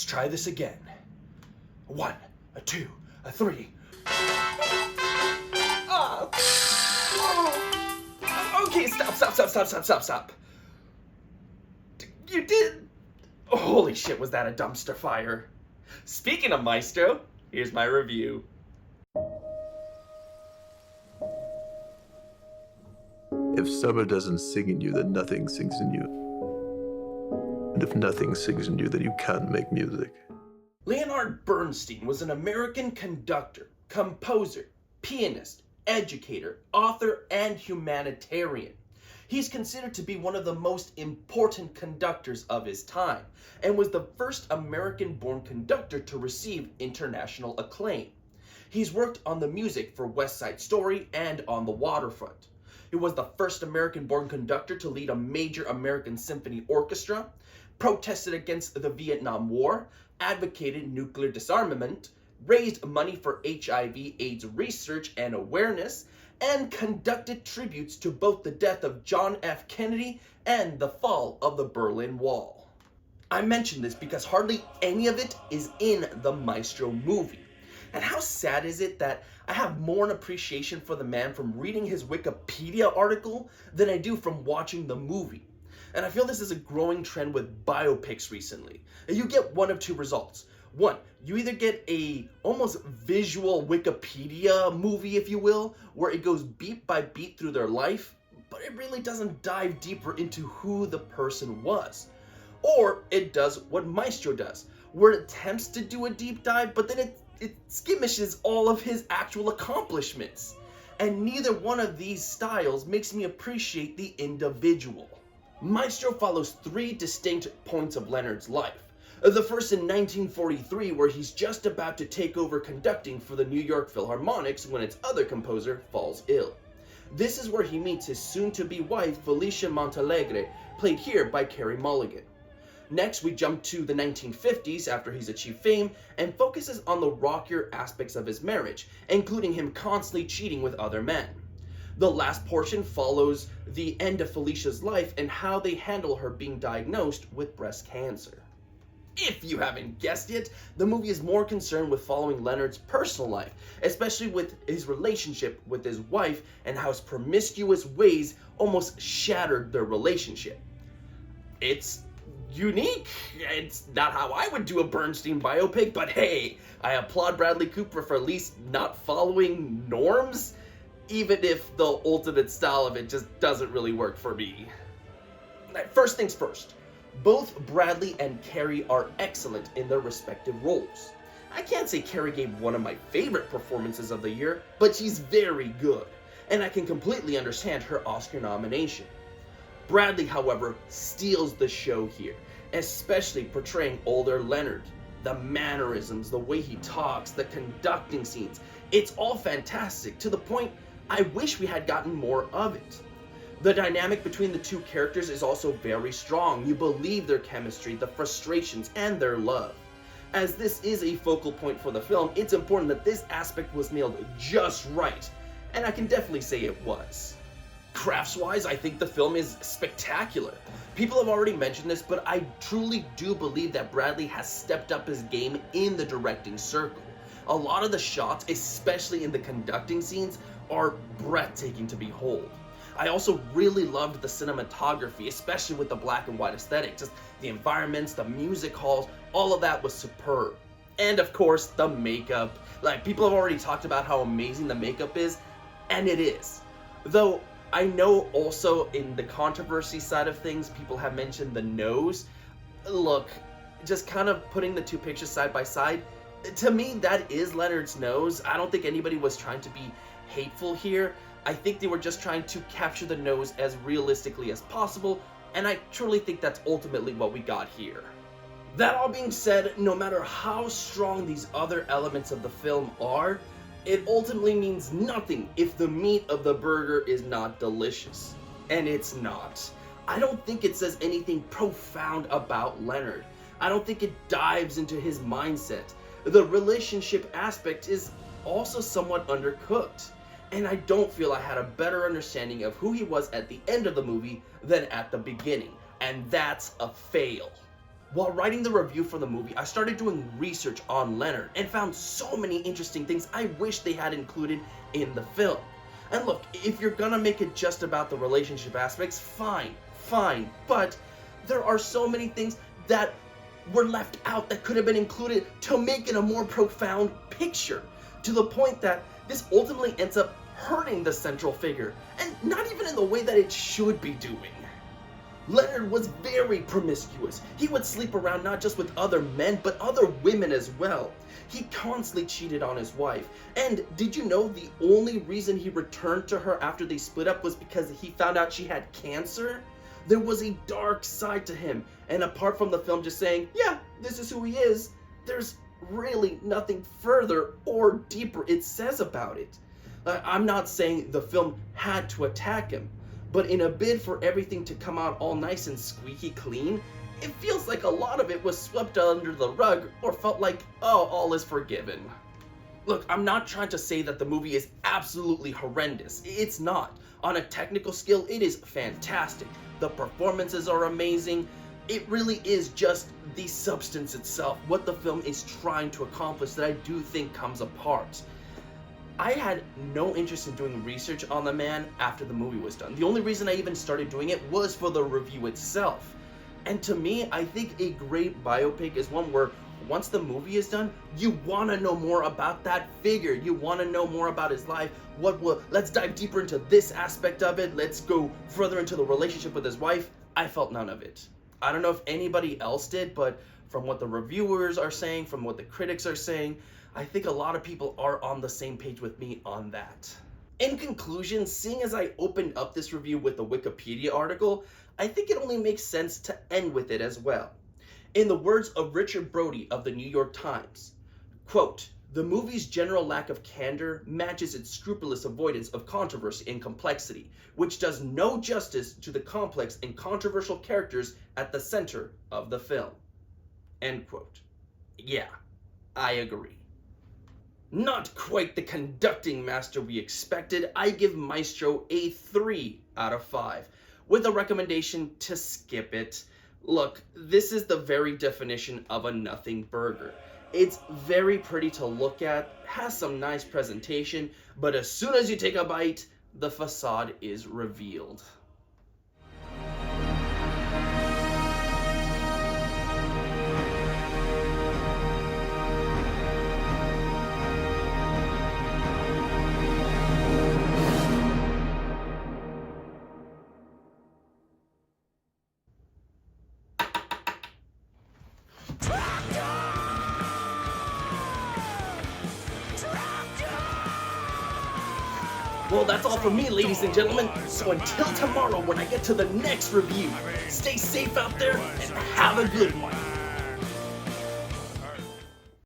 Let's try this again. 1, a 2, a 3. Okay, stop. You did. Holy shit, was that a dumpster fire? Speaking of Maestro, here's my review. If summer doesn't sing in you, then nothing sings in you. And if nothing sings in you, then you can't make music. Leonard Bernstein was an American conductor, composer, pianist, educator, author, and humanitarian. He's considered to be one of the most important conductors of his time, and was the first American-born conductor to receive international acclaim. He's worked on the music for West Side Story and On the Waterfront. He was the first American-born conductor to lead a major American symphony orchestra, protested against the Vietnam War, advocated nuclear disarmament, raised money for HIV/AIDS research and awareness, and conducted tributes to both the death of John F. Kennedy and the fall of the Berlin Wall. I mention this because hardly any of it is in the Maestro movie. And how sad is it that I have more an appreciation for the man from reading his Wikipedia article than I do from watching the movie. And I feel this is a growing trend with biopics recently. You get one of two results. One, you either get a almost visual Wikipedia movie, if you will, where it goes beat by beat through their life, but it really doesn't dive deeper into who the person was. Or it does what Maestro does, where it attempts to do a deep dive, but then it skirmishes all of his actual accomplishments. And neither one of these styles makes me appreciate the individual. Maestro follows 3 distinct points of Leonard's life. The first in 1943, where he's just about to take over conducting for the New York Philharmonics when its other composer falls ill. This is where he meets his soon-to-be wife, Felicia Montealegre, played here by Carey Mulligan. Next, we jump to the 1950s after he's achieved fame and focuses on the rockier aspects of his marriage, including him constantly cheating with other men. The last portion follows the end of Felicia's life and how they handle her being diagnosed with breast cancer. If you haven't guessed yet, the movie is more concerned with following Leonard's personal life, especially with his relationship with his wife and how his promiscuous ways almost shattered their relationship. It's unique. It's not how I would do a Bernstein biopic, but hey, I applaud Bradley Cooper for at least not following norms, even if the ultimate style of it just doesn't really work for me. First things first. Both Bradley and Carey are excellent in their respective roles. I can't say Carey gave one of my favorite performances of the year, but she's very good, and I can completely understand her Oscar nomination. Bradley, however, steals the show here, especially portraying older Leonard. The mannerisms, the way he talks, the conducting scenes, it's all fantastic, to the point I wish we had gotten more of it. The dynamic between the two characters is also very strong. You believe their chemistry, the frustrations, and their love. As this is a focal point for the film, it's important that this aspect was nailed just right, and I can definitely say it was. Crafts-wise, I think the film is spectacular. People have already mentioned this, but I truly do believe that Bradley has stepped up his game in the directing circle. A lot of the shots, especially in the conducting scenes, are breathtaking to behold. I also really loved the cinematography, especially with the black and white aesthetic. Just the environments, the music halls, all of that was superb. And of course, the makeup. Like, people have already talked about how amazing the makeup is, and it is. Though, I know also in the controversy side of things, people have mentioned the nose. Look, just kind of putting the two pictures side by side, to me, that is Leonard's nose. I don't think anybody was trying to be hateful here. I think they were just trying to capture the nose as realistically as possible, and I truly think that's ultimately what we got here. That all being said, no matter how strong these other elements of the film are, it ultimately means nothing if the meat of the burger is not delicious. And it's not. I don't think it says anything profound about Leonard. I don't think it dives into his mindset. The relationship aspect is also somewhat undercooked. And I don't feel I had a better understanding of who he was at the end of the movie than at the beginning. And that's a fail. While writing the review for the movie, I started doing research on Leonard and found so many interesting things I wish they had included in the film. And look, if you're gonna make it just about the relationship aspects, fine, but there are so many things that were left out that could have been included to make it a more profound picture, to the point that this ultimately ends up hurting the central figure, and not even in the way that it should be doing. Leonard was very promiscuous. He would sleep around not just with other men, but other women as well. He constantly cheated on his wife. And did you know the only reason he returned to her after they split up was because he found out she had cancer? There was a dark side to him. And apart from the film just saying, yeah, this is who he is, there's really nothing further or deeper it says about it. I'm not saying the film had to attack him, but in a bid for everything to come out all nice and squeaky clean, it feels like a lot of it was swept under the rug or felt like, oh, all is forgiven. Look, I'm not trying to say that the movie is absolutely horrendous. It's not. On a technical scale, it is fantastic. The performances are amazing. It really is just the substance itself, what the film is trying to accomplish, that I do think comes apart. I had no interest in doing research on the man after the movie was done. The only reason I even started doing it was for the review itself. And to me, I think a great biopic is one where once the movie is done, you want to know more about that figure. You want to know more about his life. Let's dive deeper into this aspect of it. Let's go further into the relationship with his wife. I felt none of it. I don't know if anybody else did, but from what the reviewers are saying, from what the critics are saying, I think a lot of people are on the same page with me on that. In conclusion, seeing as I opened up this review with a Wikipedia article, I think it only makes sense to end with it as well. In the words of Richard Brody of the New York Times, quote, "The movie's general lack of candor matches its scrupulous avoidance of controversy and complexity, which does no justice to the complex and controversial characters at the center of the film." End quote. Yeah, I agree. Not quite the conducting master we expected. I give Maestro a 3 out of 5, with a recommendation to skip it. Look, this is the very definition of a nothing burger. It's very pretty to look at, has some nice presentation, but as soon as you take a bite, the facade is revealed. Well, that's all from me, ladies and gentlemen. So until tomorrow when I get to the next review, stay safe out there and have a good one.